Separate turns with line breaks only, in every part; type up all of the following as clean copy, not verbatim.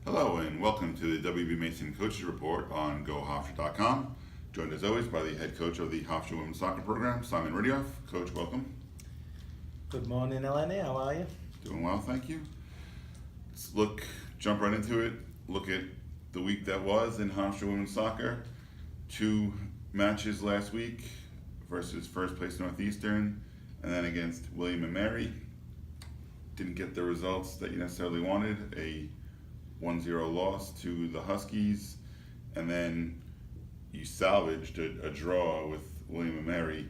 Hello and welcome to the WB Mason Coaches Report on GoHofstra.com. Joined as always by the head coach of the Hofstra Women's Soccer Program, Simon Riddiough. Coach, welcome.
Good morning, Eleni. How are you?
Doing well, thank you. Let's jump right into it. Look at the week that was in Hofstra Women's Soccer. 2 matches last week versus first place Northeastern and then against William and Mary. Didn't get the results that you necessarily wanted. A 1-0 loss to the Huskies, and then you salvaged a draw with William and Mary,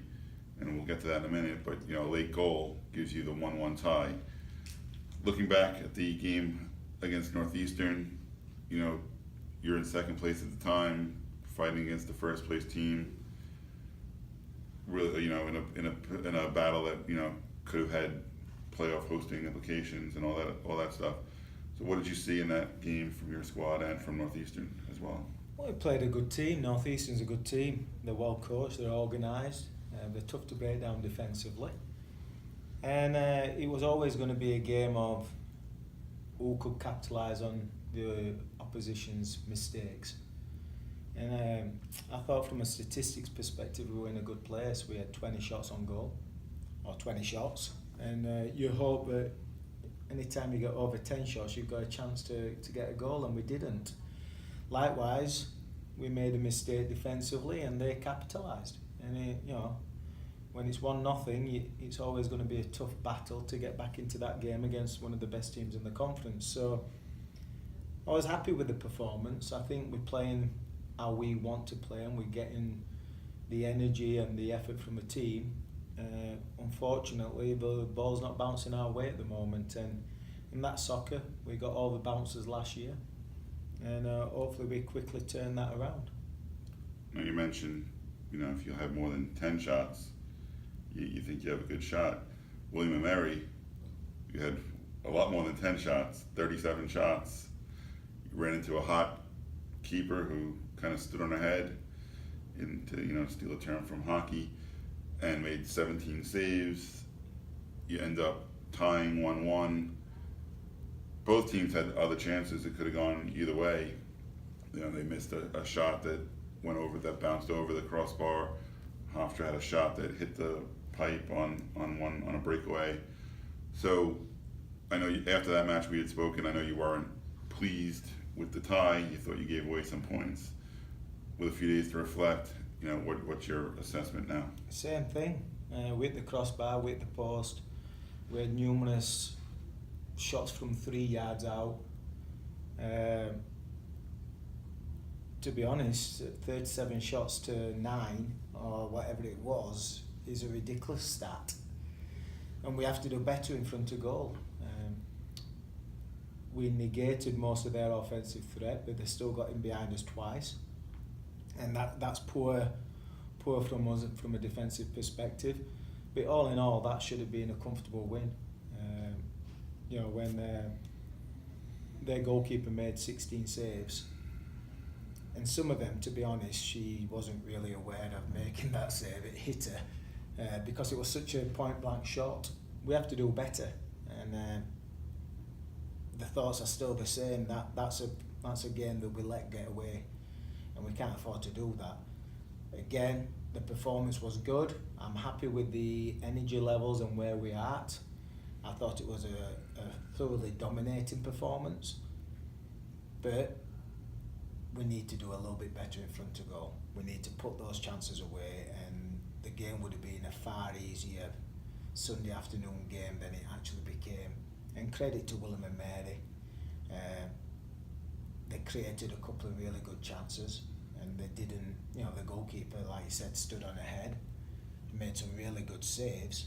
and we'll get to that in a minute, but a late goal gives you the 1-1 tie. Looking back at the game against Northeastern, you're in second place at the time, fighting against the first place team. Really, in a battle that could have had playoff hosting implications and all that stuff. So what did you see in that game from your squad and from Northeastern as well?
Well, we played a good team. Northeastern's a good team. They're well coached, they're organised, they're tough to break down defensively. And it was always going to be a game of who could capitalise on the opposition's mistakes. And I thought from a statistics perspective we were in a good place. We had 20 shots on goal, or 20 shots. And you hope that anytime you get over 10 shots, you've got a chance to get a goal, and we didn't. Likewise, we made a mistake defensively, and they capitalised. And when it's 1-0, it's always going to be a tough battle to get back into that game against one of the best teams in the conference. So I was happy with the performance. I think we're playing how we want to play, and we're getting the energy and the effort from the team. Unfortunately, the ball's not bouncing our way at the moment, and in that soccer we got all the bounces last year, and hopefully we quickly turn that around.
Now you mentioned, if you have more than 10 shots, you think you have a good shot. William and Mary, you had a lot more than 10 shots, 37 shots. You ran into a hot keeper who kind of stood on her head, to steal a term from hockey, and made 17 saves. You end up tying 1-1. Both teams had other chances. It could have gone either way. They missed a shot that bounced over the crossbar. Hofstra had a shot that hit the pipe on a breakaway. So I know after that match we had spoken, I know you weren't pleased with the tie. You thought you gave away some points. With a few days to reflect, what's your assessment now?
Same thing. We hit the crossbar, we hit the post. We had numerous shots from 3 yards out. To be honest, 37 shots to 9 or whatever it was is a ridiculous stat. And we have to do better in front of goal. We negated most of their offensive threat, but they still got in behind us twice. And that's poor from us from a defensive perspective. But all in all, that should have been a comfortable win. When their goalkeeper made 16 saves, and some of them, to be honest, she wasn't really aware of making that save. It hit her because it was such a point-blank shot. We have to do better, and the thoughts are still the same. That's a game that we let get away, and we can't afford to do that. Again, the performance was good. I'm happy with the energy levels and where we're at. I thought it was a thoroughly dominating performance, but we need to do a little bit better in front of goal. We need to put those chances away, and the game would have been a far easier Sunday afternoon game than it actually became. And credit to William and Mary. They created a couple of really good chances, and they didn't, the goalkeeper, like you said, stood on her head, made some really good saves.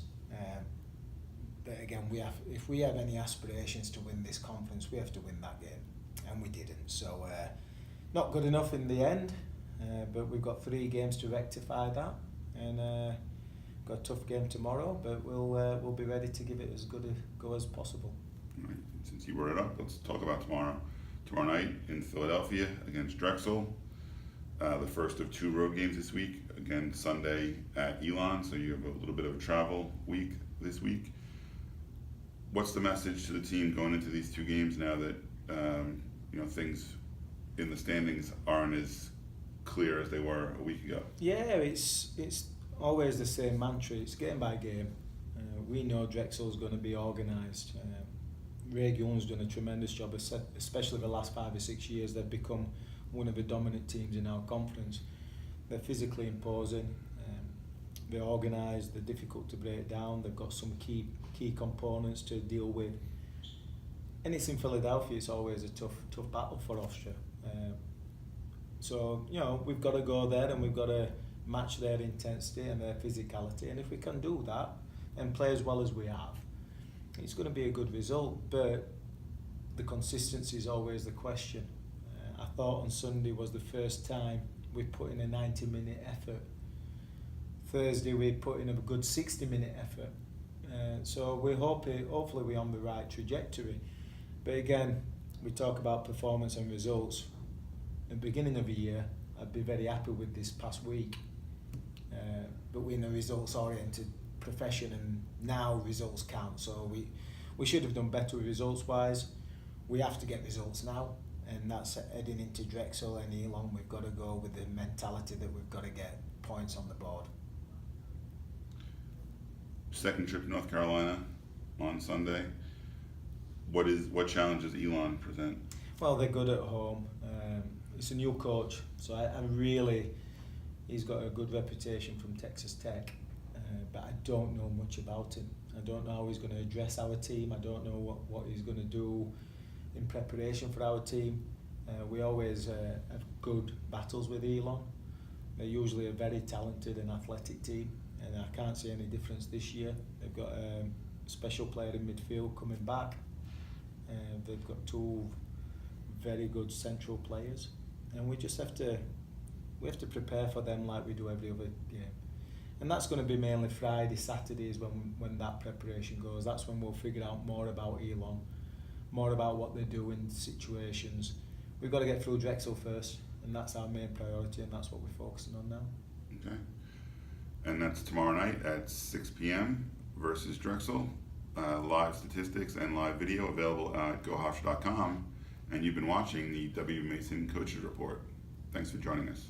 But again, if we have any aspirations to win this conference, we have to win that game, and we didn't. So not good enough in the end, but we've got 3 games to rectify that, and got a tough game tomorrow, but we'll be ready to give it as good a go as possible.
Right. Since you brought it up, let's talk about tomorrow. Tomorrow night in Philadelphia against Drexel. The first of 2 road games this week. Again, Sunday at Elon, so you have a little bit of a travel week this week. What's the message to the team going into these 2 games now that things in the standings aren't as clear as they were a week ago.
Yeah, it's always the same mantra. It's game by game. We know Drexel's going to be organised. Riddioug's done a tremendous job, especially the last 5 or 6 years. They've become one of the dominant teams in our conference. They're physically imposing. They're organised. They're difficult to break down. They've got some key components to deal with. And it's in Philadelphia. It's always a tough battle for Hofstra. So we've got to go there and we've got to match their intensity and their physicality. And if we can do that and play as well as we have, it's going to be a good result. But the consistency is always the question. I thought on Sunday was the first time we put in a 90-minute effort. Thursday we put in a good 60-minute effort. So hopefully we're on the right trajectory. But again, we talk about performance and results. At the beginning of the year, I'd be very happy with this past week. But we're in a results-oriented profession, and now results count. So we should have done better results-wise. We have to get results now, and that's heading into Drexel and Elon. We've got to go with the mentality that we've got to get points on the board.
Second trip to North Carolina on Sunday. What challenges Elon present?
Well, they're good at home. It's a new coach, so he's got a good reputation from Texas Tech, but I don't know much about him. I don't know how he's going to address our team. I don't know what he's going to do in preparation for our team. We always have good battles with Elon. They're usually a very talented and athletic team, and I can't see any difference this year. They've got a special player in midfield coming back. They've got 2 very good central players, and we just have to prepare for them like we do every other game. And that's going to be mainly Friday, Saturdays when that preparation goes. That's when we'll figure out more about Elon, more about what they do in situations. We've got to get through Drexel first, and that's our main priority, and that's what we're focusing on now.
Okay. And that's tomorrow night at 6 p.m. versus Drexel. Live statistics and live video available at gohofstra.com. And you've been watching the W. Mason Coaches Report. Thanks for joining us.